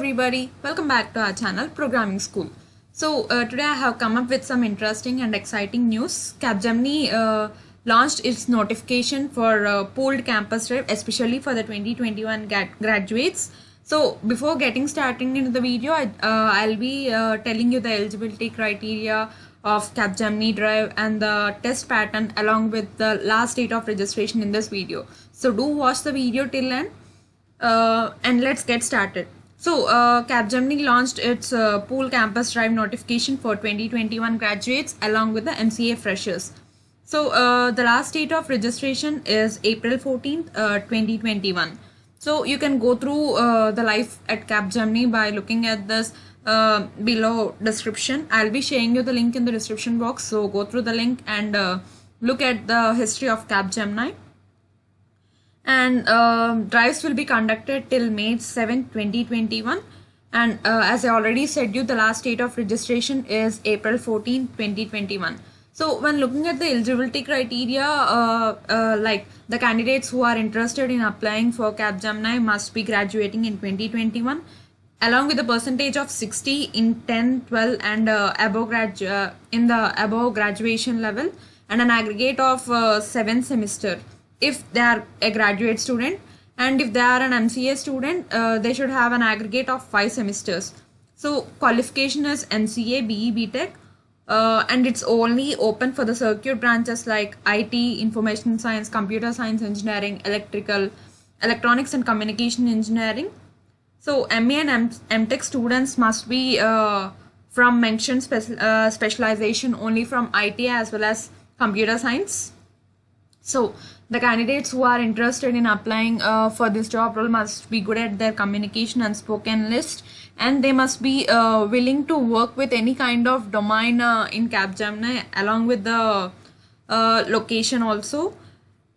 everybody, welcome back to our channel Programming School. Today I have come up with some interesting and exciting news. Capgemini launched its notification for pooled campus drive, especially for the 2021 graduates. So before getting starting into the video, I'll be telling you the eligibility criteria of Capgemini drive and the test pattern along with the last date of registration in this video. So do watch the video till end. And let's get started. Capgemini launched its pool campus drive notification for 2021 graduates along with the MCA freshers. The last date of registration is April 14th, 2021. So you can go through the live at Capgemini by looking at this below description. I'll be sharing you the link in the description box. So go through the link and look at the history of Capgemini. And drives will be conducted till May 7, 2021. And as I already said you, the last date of registration is April 14, 2021. So when looking at the eligibility criteria, like the candidates who are interested in applying for Capgemini must be graduating in 2021 along with a percentage of 60 in 10, 12 and above graduation level and an aggregate of 7 semester. If they are a graduate student, and if they are an MCA student, they should have an aggregate of 5 semesters. So qualification is MCA, BE, BTech, and it's only open for the circuit branches like IT, Information Science, Computer Science Engineering, Electrical, Electronics and Communication Engineering. So MA and MTech students must be from mentioned specialization only from IT as well as Computer Science. So the candidates who are interested in applying for this job role must be good at their communication and spoken list, and they must be willing to work with any kind of domain in Capgemini along with the location also.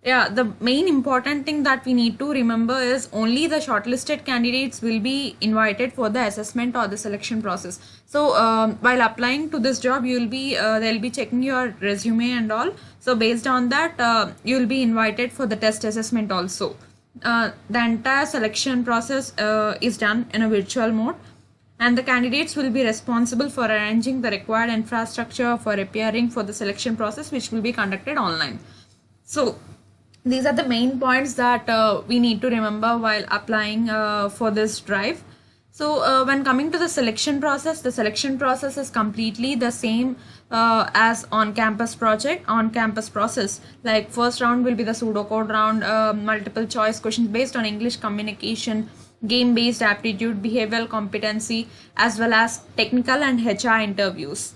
Yeah, the main important thing that we need to remember is only the shortlisted candidates will be invited for the assessment or the selection process. So while applying to this job, you'll be they'll be checking your resume and all. So based on that, you'll be invited for the test assessment also. The entire selection process is done in a virtual mode, and the candidates will be responsible for arranging the required infrastructure for appearing for the selection process, which will be conducted online. So these are the main points that we need to remember while applying for this drive. So when coming to the selection process is completely the same as on-campus process. Like first round will be the pseudocode round, multiple choice questions based on English communication, game-based aptitude, behavioral competency, as well as technical and HR interviews.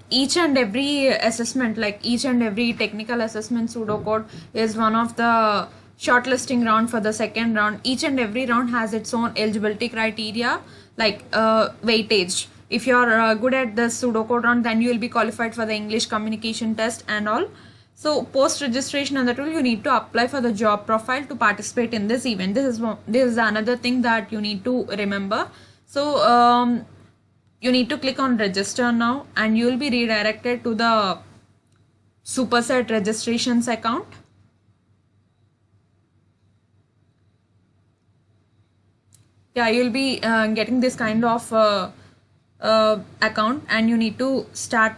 Each and every assessment, like each and every technical assessment pseudocode is one of the shortlisting round for the second round. Each and every round has its own eligibility criteria, like weightage. If you're good at the pseudocode round, then you will be qualified for the English communication test and all. So post registration and that will you need to apply for the job profile to participate in this event. This is another thing that you need to remember. So you need to click on register now, and you will be redirected to the Superset registrations account. Yeah, you'll be getting this kind of account, and you need to start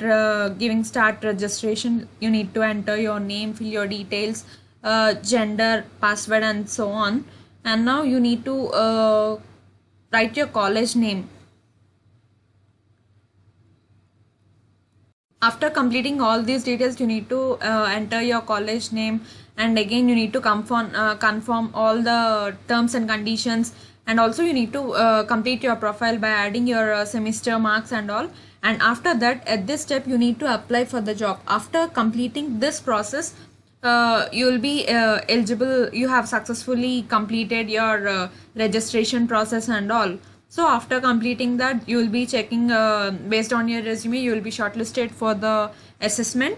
giving start registration. You need to enter your name, fill your details, gender, password and so on. And now you need to write your college name. After completing all these details, you need to enter your college name, and again you need to confirm all the terms and conditions, and also you need to complete your profile by adding your semester marks and all. And after that, at this step, you need to apply for the job. After completing this process, you will be eligible. You have successfully completed your registration process and all. So after completing that, you will be checking based on your resume, you will be shortlisted for the assessment,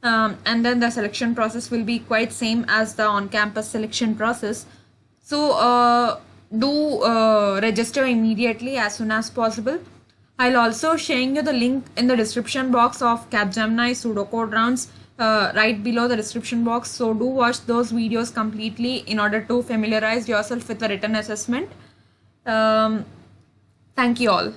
and then the selection process will be quite same as the on-campus selection process. So do register immediately as soon as possible. I'll also share you the link in the description box of Capgemini pseudocode rounds right below the description box. So do watch those videos completely in order to familiarize yourself with the written assessment. Thank you all.